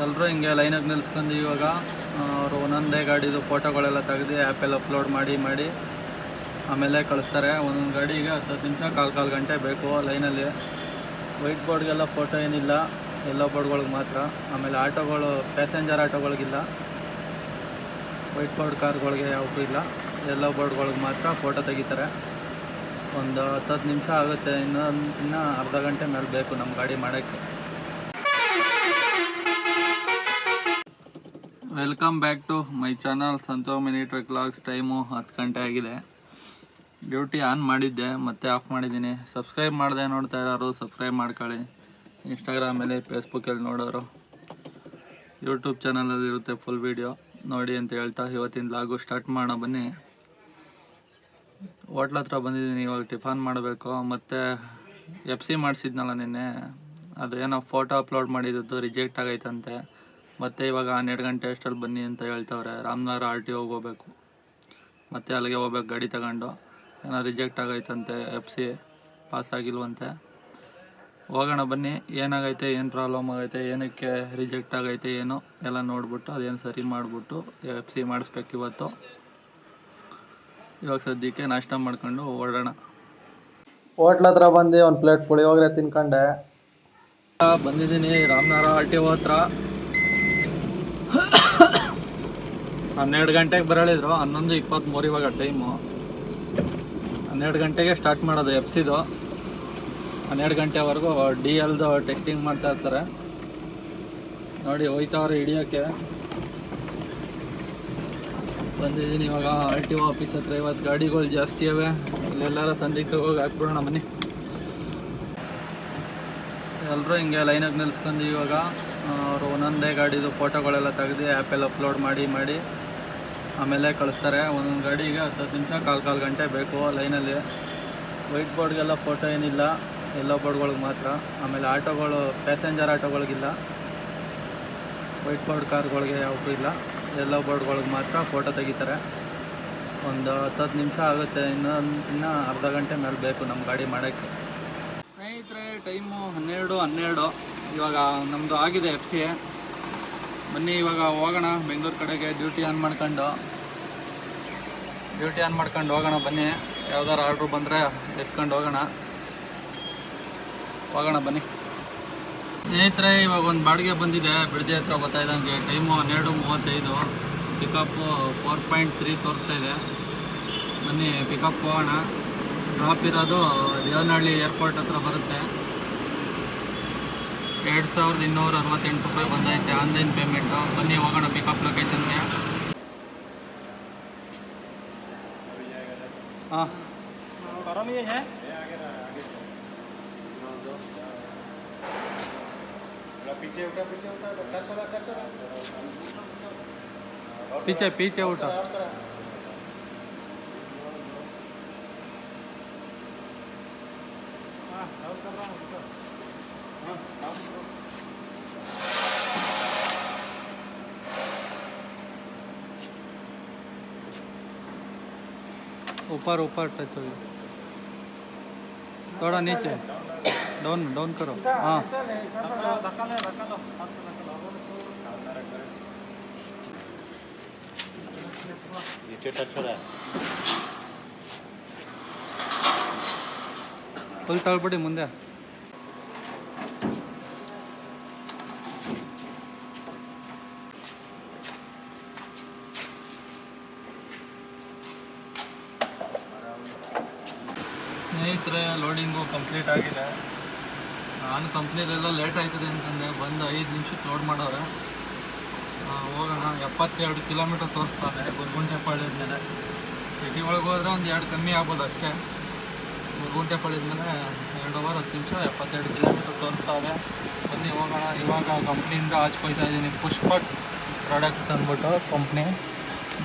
ಎಲ್ಲರೂ ಹಿಂಗೆ ಲೈನಾಗಿ ನಿಲ್ಸ್ಕೊಂಡು ಇವಾಗ ಅವರು ಒಂದೊಂದೇ ಗಾಡಿದು ಫೋಟೋಗಳೆಲ್ಲ ತೆಗೆದು ಆ್ಯಪಲ್ಲಿ ಅಪ್ಲೋಡ್ ಮಾಡಿ ಆಮೇಲೆ ಕಳಿಸ್ತಾರೆ. ಒಂದೊಂದು ಗಾಡಿಗೆ 10 ನಿಮಿಷ ಕಾಲು ಗಂಟೆ ಬೇಕು ಲೈನಲ್ಲಿ. ವೈಟ್ ಬೋರ್ಡ್ಗೆಲ್ಲ ಫೋಟೋ ಏನಿಲ್ಲ, ಎಲ್ಲೋ ಬೋರ್ಡ್ಗಳಿಗೆ ಮಾತ್ರ. ಆಮೇಲೆ ಆಟೋಗಳು, ಪ್ಯಾಸೆಂಜರ್ ಆಟೋಗಳಿಗಿಲ್ಲ, ವೈಟ್ ಬೋರ್ಡ್ ಕಾರ್ಗಳಿಗೆ ಯಾವತ್ತೂ ಇಲ್ಲ. ಎಲ್ಲೋ ಬೋರ್ಡ್ಗಳಿಗೆ ಮಾತ್ರ ಫೋಟೋ ತೆಗಿತಾರೆ. ಒಂದು 10 ನಿಮಿಷ ಆಗುತ್ತೆ, ಇನ್ನೂ ಅರ್ಧ ಗಂಟೆ ಮೇಲೆ ಬೇಕು ನಮ್ಮ ಗಾಡಿ ಮಾಡೋಕ್ಕೆ. Welcome back to my channel Santo mini truck vlogs. Time 10 ಗಂಟೆ ಆಗಿದೆ. ಡ್ಯೂಟಿ ಆನ್ ಮಾಡಿದ್ದೆ, ಮತ್ತೆ ಆಫ್ ಮಾಡಿದ್ದೀನಿ. ಸಬ್ಸ್ಕ್ರೈಬ್ ಮಾಡಿದೆ ನೋಡ್ತಾ ಇರೋರು ಸಬ್ಸ್ಕ್ರೈಬ್ ಮಾಡ್ಕೊಳ್ಳಿ. ಇನ್ಸ್ಟಾಗ್ರಾಮಲ್ಲಿ, ಫೇಸ್ಬುಕ್ಕಲ್ಲಿ ನೋಡೋರು ಯೂಟ್ಯೂಬ್ ಚಾನಲಲ್ಲಿ ಇರುತ್ತೆ ಫುಲ್ ವೀಡಿಯೋ ನೋಡಿ ಅಂತ ಹೇಳ್ತಾ ಇವತ್ತಿನ ವ್ಲಾಗು ಸ್ಟಾರ್ಟ್ ಮಾಡೋಣ ಬನ್ನಿ. ಹೋಟ್ಲ ಹತ್ರ ಬಂದಿದ್ದೀನಿ, ಇವಾಗ ಟಿಫನ್ ಮಾಡಬೇಕು. ಮತ್ತು FC ಮಾಡಿಸಿದ್ನಲ್ಲ ನಿನ್ನೆ, ಅದು ಏನೋ ಫೋಟೋ ಅಪ್ಲೋಡ್ ಮಾಡಿದ್ದು ರಿಜೆಕ್ಟ್ ಆಗೈತಂತೆ. ಮತ್ತು ಇವಾಗ 12 ಗಂಟೆ ಅಷ್ಟರಲ್ಲಿ ಬನ್ನಿ ಅಂತ ಹೇಳ್ತವ್ರೆ. ರಾಮನಗರ RTO ಹೋಗ್ಬೇಕು, ಮತ್ತು ಅಲ್ಲಿಗೆ ಹೋಗ್ಬೇಕು ಗಾಡಿ ತಗೊಂಡು. ಏನೋ ರಿಜೆಕ್ಟ್ ಆಗೈತಂತೆ, FC ಪಾಸ್ ಆಗಿಲ್ವಂತೆ. ಹೋಗೋಣ ಬನ್ನಿ, ಏನಾಗೈತೆ, ಏನು ಪ್ರಾಬ್ಲಮ್ ಆಗೈತೆ, ಏನಕ್ಕೆ ರಿಜೆಕ್ಟ್ ಆಗೈತೆ, ಏನು ಎಲ್ಲ ನೋಡ್ಬಿಟ್ಟು ಅದೇನು ಸರಿ ಮಾಡಿಬಿಟ್ಟು FC ಮಾಡಿಸ್ಬೇಕು ಇವತ್ತು. ಇವಾಗ ಸದ್ಯಕ್ಕೆ ನಾಷ್ಟ ಮಾಡ್ಕೊಂಡು ಓಡೋಣ. ಹೋಟ್ಲ ಹತ್ರ ಬಂದು ಒಂದು ಪ್ಲೇಟ್ ಪುಳಿಯೋಗರೆ ತಿನ್ಕೊಂಡೆ. ಬಂದಿದ್ದೀನಿ ರಾಮನಗರ RTO ಹತ್ರ. 12 ಗಂಟೆಗೆ ಬರಳಿದ್ರು, 11:23 ಇವಾಗ ಟೈಮು. 12 ಗಂಟೆಗೆ ಸ್ಟಾರ್ಟ್ ಮಾಡೋದು FCದು. 12 ಗಂಟೆವರೆಗೂ DLದು ಟೆಸ್ಟಿಂಗ್ ಮಾಡ್ತಾ ಇರ್ತಾರೆ. ನೋಡಿ ಹೋಯ್ತವ್ರೆ ಹಿಡಿಯೋಕ್ಕೆ. ಬಂದಿದ್ದೀನಿ ಇವಾಗ RTO ಆಫೀಸ್ ಹತ್ರ. ಇವತ್ತು ಗಾಡಿಗಳು ಜಾಸ್ತಿ ಅವೆ, ಇಲ್ಲೆಲ್ಲರ ಸಂಜೆಗೆ ತಗೋಗಿ ಹಾಕ್ಬಿಡೋಣ ಬನ್ನಿ. ಎಲ್ಲರೂ ಹಿಂಗೆ ಲೈನಾಗಿ ನಿಲ್ಸ್ಕೊಂಡು ಇವಾಗ ಅವರು ಒಂದೊಂದೇ ಗಾಡಿದು ಫೋಟೋಗಳೆಲ್ಲ ತೆಗೆದು ಆ್ಯಪಲ್ಲಿ ಅಪ್ಲೋಡ್ ಮಾಡಿ ಆಮೇಲೆ ಕಳಿಸ್ತಾರೆ. ಒಂದೊಂದು ಗಾಡಿಗೆ 10 ನಿಮಿಷ ಕಾಲು ಗಂಟೆ ಬೇಕು ಲೈನಲ್ಲಿ. ವೈಟ್ ಬೋರ್ಡ್ಗೆಲ್ಲ ಫೋಟೋ ಏನಿಲ್ಲ, ಎಲ್ಲೋ ಬೋರ್ಡ್ಗಳಿಗೆ ಮಾತ್ರ. ಆಮೇಲೆ ಆಟೋಗಳು, ಪ್ಯಾಸೆಂಜರ್ ಆಟೋಗಳಿಗಿಲ್ಲ, ವೈಟ್ ಬೋರ್ಡ್ ಕಾರ್ಗಳಿಗೆ ಯಾವತ್ತೂ ಇಲ್ಲ. ಎಲ್ಲೋ ಬೋರ್ಡ್ಗಳಿಗೆ ಮಾತ್ರ ಫೋಟೋ ತೆಗಿತಾರೆ. ಒಂದು 10 ನಿಮಿಷ ಆಗುತ್ತೆ, ಇನ್ನೂ ಅರ್ಧ ಗಂಟೆ ಮೇಲೆ ಬೇಕು ನಮ್ಮ ಗಾಡಿ ಮಾಡೋಕ್ಕೆ. ಸ್ನೇಹಿತರೆ, ಟೈಮು 12 ಇವಾಗ ನಮ್ಮದು ಆಗಿದೆ FC. ಬನ್ನಿ ಇವಾಗ ಹೋಗೋಣ ಬೆಂಗಳೂರು ಕಡೆಗೆ. ಡ್ಯೂಟಿ ಆನ್ ಮಾಡ್ಕೊಂಡು ಹೋಗೋಣ ಬನ್ನಿ. ಯಾವ್ದಾರು ಆರ್ಡ್ರು ಬಂದರೆ ಎತ್ಕೊಂಡು ಹೋಗೋಣ ಬನ್ನಿ. ಸ್ನೇಹಿತರೆ, ಇವಾಗ ಒಂದು ಬಾಡಿಗೆ ಬಂದಿದೆ, ಬಿಡದಿ ಹತ್ರ ಬರ್ತಾ ಇದ್ದಂಗೆ. ಟೈಮು 12:35. ಪಿಕಪ್ಪು 4.3 ತೋರಿಸ್ತಾ ಇದೆ. ಬನ್ನಿ ಪಿಕಪ್ ಹೋಗೋಣ. ಡ್ರಾಪ್ ಇರೋದು ದೇವನಹಳ್ಳಿ ಏರ್ಪೋರ್ಟ್ ಹತ್ರ ಬರುತ್ತೆ. 2268 ರೂಪಾಯಿ ಬಂದೈತೆ ಆನ್ಲೈನ್ ಪೇಮೆಂಟು. ಬನ್ನಿ ಹೋಗೋಣ ಪಿಕಪ್ ಲೊಕೇಶನ್ಗೆ. ಹಾಂ ಪೀಚೆ ಊಟ. ऊपर टच हो गया, थोड़ा नीचे डाउन करो. हाँ नीचे टच हो रहा है. फुल तळपड़ी ಮುಂದೆ. ಸ್ನೇಹಿತರೆ, ಲೋಡಿಂಗು ಕಂಪ್ಲೀಟ್ ಆಗಿದೆ. ನಾನು ಕಂಪ್ನಿಲೆಲ್ಲ ಲೇಟ್ ಆಯ್ತದೆ ಅಂತಂದೆ, ಬಂದು 5 ನಿಮಿಷಕ್ಕೆ ಲೋಡ್ ಮಾಡೋರೆ. ಹೋಗೋಣ. 72 ಕಿಲೋಮೀಟರ್ ತೋರಿಸ್ತಾರೆ ಗುರುಗುಂಟೆಪಾಳ್ಯದ ಮೇಲೆ. ಸಿಟಿ ಒಳಗೆ ಹೋದರೆ ಒಂದು 2 ಕಮ್ಮಿ ಆಗ್ಬೋದು ಅಷ್ಟೇ. ಗುರುಗುಂಟೆಪಾಳ್ಯದ ಮೇಲೆ 2 ಅವರ್ 10 ನಿಮಿಷ 72 ಕಿಲೋಮೀಟರ್ ತೋರಿಸ್ತಾರೆ. ಬನ್ನಿ ಹೋಗೋಣ. ಇವಾಗ ಕಂಪ್ನಿಯಿಂದ ಆಚ್ಕೊಯ್ತಾ ಇದ್ದೀನಿ. ಪುಷ್ಪಕ್ ಪ್ರಾಡಕ್ಟ್ಸ್ ಅಂದ್ಬಿಟ್ಟು ಕಂಪ್ನಿ,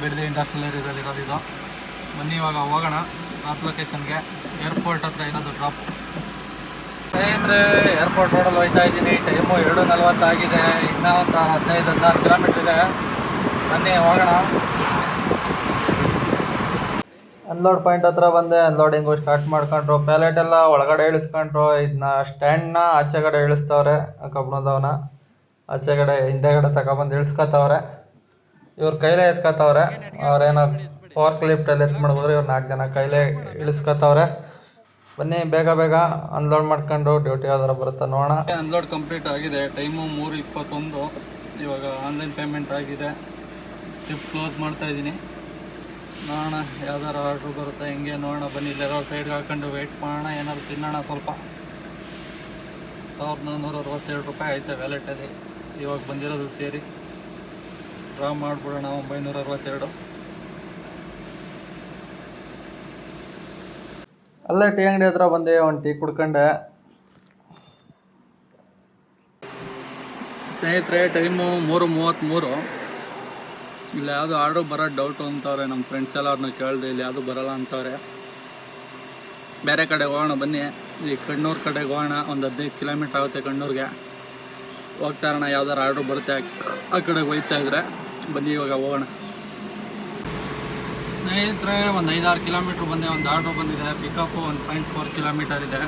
ಬಿಡದಿ ಇಂಡಸ್ಟ್ರಿಯಲ್ ಏರಿಯಾದಲ್ಲಿರೋದು. ಬನ್ನಿ ಇವಾಗ ಹೋಗೋಣ ಡ್ರಾಪ್ ಲೊಕೇಶನ್ಗೆ. ಏರ್ಪೋರ್ಟ್ ಹತ್ರ ಇರೋದು ಡ್ರಾಪ್. ಸ್ನೇಹಿತರೆ, ಏರ್ಪೋರ್ಟ್ ರೋಡಲ್ಲಿ ಹೋಗ್ತಾ ಇದ್ದೀನಿ. ಟೈಮು 2:40 ಆಗಿದೆ. ಇನ್ನೂ ಒಂದು 15-16 ಕಿಲೋಮೀಟ್ರ್ ಇದೆ. ಬನ್ನಿ ಹೋಗೋಣ. ಅನ್ಲೋಡ್ ಪಾಯಿಂಟ್ ಹತ್ರ ಬಂದೆ. ಅನ್ಲೋಡಿಂಗು ಸ್ಟಾರ್ಟ್ ಮಾಡ್ಕೊಂಡ್ರು. ಪ್ಯಾಲೆಟ್ ಎಲ್ಲ ಒಳಗಡೆ ಇಳಿಸ್ಕೊಂಡ್ರು. ಇದನ್ನ ಸ್ಟ್ಯಾಂಡ್ನ ಆಚೆ ಕಡೆ ಇಳಿಸ್ತವ್ರೆ ಕಬ್ಬಣದವನ್ನ. ಆಚೆ ಕಡೆ ಹಿಂದೆಗಡೆ ತಗೊಬಂದು ಇಳಿಸ್ಕೊತವ್ರೆ. ಇವ್ರ ಕೈಲೇ ಎತ್ಕೊತವ್ರೆ. ಅವ್ರೇನೋ ಫೋರ್ಕ್ ಲಿಫ್ಟಲ್ಲಿ ಎತ್ತು ಮಾಡ್ಬೋದ್ರೆ ಇವ್ರು 4 ಜನ ಕೈಲೇ ಇಳಿಸ್ಕೊತವ್ರೆ. ಬನ್ನಿ ಬೇಗ ಬೇಗ ಅನ್ಲೋಡ್ ಮಾಡ್ಕೊಂಡು ಡ್ಯೂಟಿ ಯಾವ್ದಾರ ಬರುತ್ತೆ ನೋಡೋಣ. ಅನ್ಲೋಡ್ ಕಂಪ್ಲೀಟ್ ಆಗಿದೆ. ಟೈಮು 3:21. ಇವಾಗ ಆನ್ಲೈನ್ ಪೇಮೆಂಟ್ ಆಗಿದೆ. ಟ್ರಿಪ್ ಕ್ಲೋಸ್ ಮಾಡ್ತಾ ಇದ್ದೀನಿ. ನೋಡೋಣ ಯಾವ್ದಾರು ಆರ್ಡ್ರ್ ಬರುತ್ತೆ ಹೆಂಗೆ ನೋಡೋಣ. ಬನ್ನಿ ಇಲ್ಲೆಲ್ಲ ಸೈಡ್ಗೆ ಹಾಕೊಂಡು ವೆಯ್ಟ್ ಮಾಡೋಣ. ಏನಾದ್ರು ತಿನ್ನೋಣ ಸ್ವಲ್ಪ. 1462 ರೂಪಾಯಿ ಐತೆ ವ್ಯಾಲೆಟಲ್ಲಿ. ಇವಾಗ ಬಂದಿರೋದು ಸೇರಿ ಡ್ರಾ ಮಾಡಿಬಿಡೋಣ 962. ಅಲ್ಲೇ ಟೀ ಅಂಗಡಿ ಹತ್ರ ಬಂದೆ, ಒಂದು ಟೀ ಕುಡ್ಕೊಂಡೆ. ಸ್ನೇಹಿತರೆ ಟೈಮು 3:33. ಇಲ್ಲಿ ಯಾವುದು ಆರ್ಡ್ರ್ ಬರೋದು ಡೌಟು ಅಂತವ್ರೆ. ನಮ್ಮ ಫ್ರೆಂಡ್ಸ್ ಎಲ್ಲ ಅವ್ರನ್ನ ಕೇಳಿದೆ, ಇಲ್ಲಿ ಯಾವುದು ಬರೋಲ್ಲ ಅಂತವ್ರೆ. ಬೇರೆ ಕಡೆ ಹೋಗೋಣ ಬನ್ನಿ. ಈ ಕಣ್ಣೂರು ಕಡೆಗೆ ಹೋಗೋಣ. ಒಂದು 15 ಕಿಲೋಮೀಟ್ರ್ ಆಗುತ್ತೆ ಕಣ್ಣೂರಿಗೆ. ಹೋಗ್ತಾ ಇರೋಣ, ಯಾವ್ದಾರು ಆರ್ಡ್ರ್ ಬರುತ್ತೆ ಆ ಕಡೆಗೆ ಹೋಗ್ತಾ ಇದ್ರೆ. ಬನ್ನಿ ಇವಾಗ ಹೋಗೋಣ. ಸ್ನೇಹಿತರೆ ಒಂದು 5-6 ಕಿಲೋಮೀಟ್ರ್ ಬಂದೆ. ಒಂದು ಆರ್ಡ್ರ್ ಬಂದಿದೆ. ಪಿಕಪ್ಪು 1.4 ಕಿಲೋಮೀಟರ್ ಇದೆ.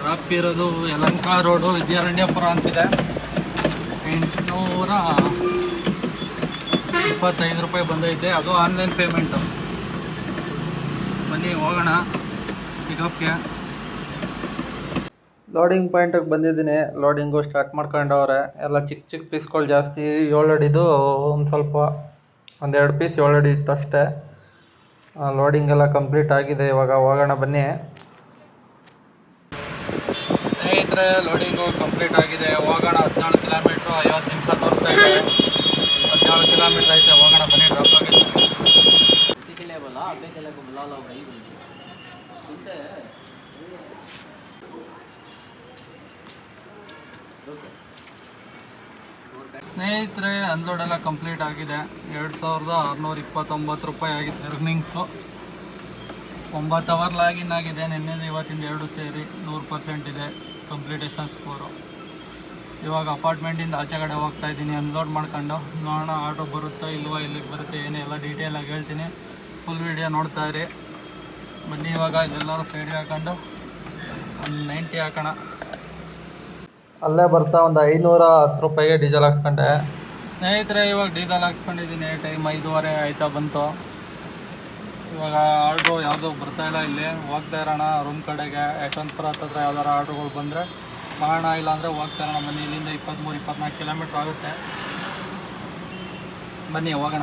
ಡ್ರಾಪ್ ಇರೋದು ಯಲಹಂಕ ರೋಡು ವಿದ್ಯಾರಣ್ಯಪುರ ಅಂತಿದೆ. 825 ರೂಪಾಯಿ ಬಂದೈತೆ. ಅದು ಆನ್ಲೈನ್ ಪೇಮೆಂಟು. ಬನ್ನಿ ಹೋಗೋಣ ಪಿಕಪ್ಗೆ. ಲೋಡಿಂಗ್ ಪಾಯಿಂಟಿಗೆ ಬಂದಿದ್ದೀನಿ. ಲೋಡಿಂಗು ಸ್ಟಾರ್ಟ್ ಮಾಡ್ಕೊಂಡವ್ರೆ. ಎಲ್ಲ ಚಿಕ್ಕ ಚಿಕ್ಕ ಪೀಸ್ಗಳು ಜಾಸ್ತಿ. 7 ಅಡಿದು ಒಂದು ಸ್ವಲ್ಪ 1-2 ಪೀಸ್ 7 ಅಡಿ ಇತ್ತು ಅಷ್ಟೇ. ಲೋಡಿಂಗ್ ಎಲ್ಲ ಕಂಪ್ಲೀಟ್ ಆಗಿದೆ. ಇವಾಗ ಹೋಗೋಣ ಬನ್ನಿ. ಸ್ನೇಹಿತರೆ ಲೋಡಿಂಗು ಕಂಪ್ಲೀಟ್ ಆಗಿದೆ. ಹೋಗೋಣ. 14 ಕಿಲೋಮೀಟ್ರು 50 ನಿಮಿಷ ತೋರಿಸ್ತಾ ಇದೆ. 14 ಕಿಲೋಮೀಟ್ರ್ ಐತೆ. ಹೋಗೋಣ ಬನ್ನಿ. ಡ್ರಾಪ್ ಆಗಿದೆ. ಸ್ನೇಹಿತರೆ ಅನ್ಲೋಡ್ ಎಲ್ಲ ಕಂಪ್ಲೀಟ್ ಆಗಿದೆ. 2629 ರೂಪಾಯಿ ಆಗಿದೆ ಅರ್ನಿಂಗ್ಸು. 9 ಅವರ್ ಲಾಗಿನ್ ಆಗಿದೆ. ನಿನ್ನೆದು ಇವತ್ತಿಂದ 2 ಸೇರಿ 100% ಇದೆ ಕಂಪ್ಲೀಟೇಷನ್ ಸ್ಕೋರು. ಇವಾಗ ಅಪಾರ್ಟ್ಮೆಂಟಿಂದ ಆಚೆ ಕಡೆ ಹೋಗ್ತಾ ಇದ್ದೀನಿ ಅನ್ಲೋಡ್ ಮಾಡ್ಕೊಂಡು. ನೋಡೋಣ ಆರ್ಡ್ರ್ ಬರುತ್ತಾ ಇಲ್ವಾ, ಇಲ್ಲಿಗೆ ಬರುತ್ತೆ ಏನೇ ಎಲ್ಲ ಡೀಟೇಲಾಗಿ ಹೇಳ್ತೀನಿ. ಫುಲ್ ವೀಡಿಯೋ ನೋಡ್ತಾ ಇರಿ. ಬನ್ನಿ ಇವಾಗ ಇಲ್ಲೆಲ್ಲರೂ ಸೈಡ್ಗೆ ಹಾಕೊಂಡು ಒಂದು 90 ಹಾಕೋಣ. ಅಲ್ಲೇ ಬರ್ತಾ ಒಂದು 510 ರೂಪಾಯಿಗೆ ಡೀಸೆಲ್ ಹಾಕ್ಸ್ಕೊಂಡೆ. ಸ್ನೇಹಿತರೆ ಇವಾಗ ಡೀಸೆಲ್ ಹಾಕ್ಸ್ಕೊಂಡಿದ್ದೀನಿ. ಟೈಮ್ 5:15 ಆಯ್ತಾ ಬಂತು. ಇವಾಗ ಆರ್ಡ್ರು ಯಾವುದೂ ಬರ್ತಾಯಿಲ್ಲ. ಇಲ್ಲಿ ಹೋಗ್ತಾ ಇರೋಣ ರೂಮ್ ಕಡೆಗೆ. ಯಶವಂತಪುರ ಹತ್ರ ಯಾವ್ದಾರು ಆರ್ಡ್ರುಗಳು ಬಂದರೆ ಮಾಡೋಣ, ಇಲ್ಲಾಂದರೆ ಹೋಗ್ತಾ ಇರೋಣ. ಬನ್ನಿ ಇಲ್ಲಿಂದ 23-24 ಕಿಲೋಮೀಟ್ರ್ ಆಗುತ್ತೆ. ಬನ್ನಿ ಹೋಗೋಣ.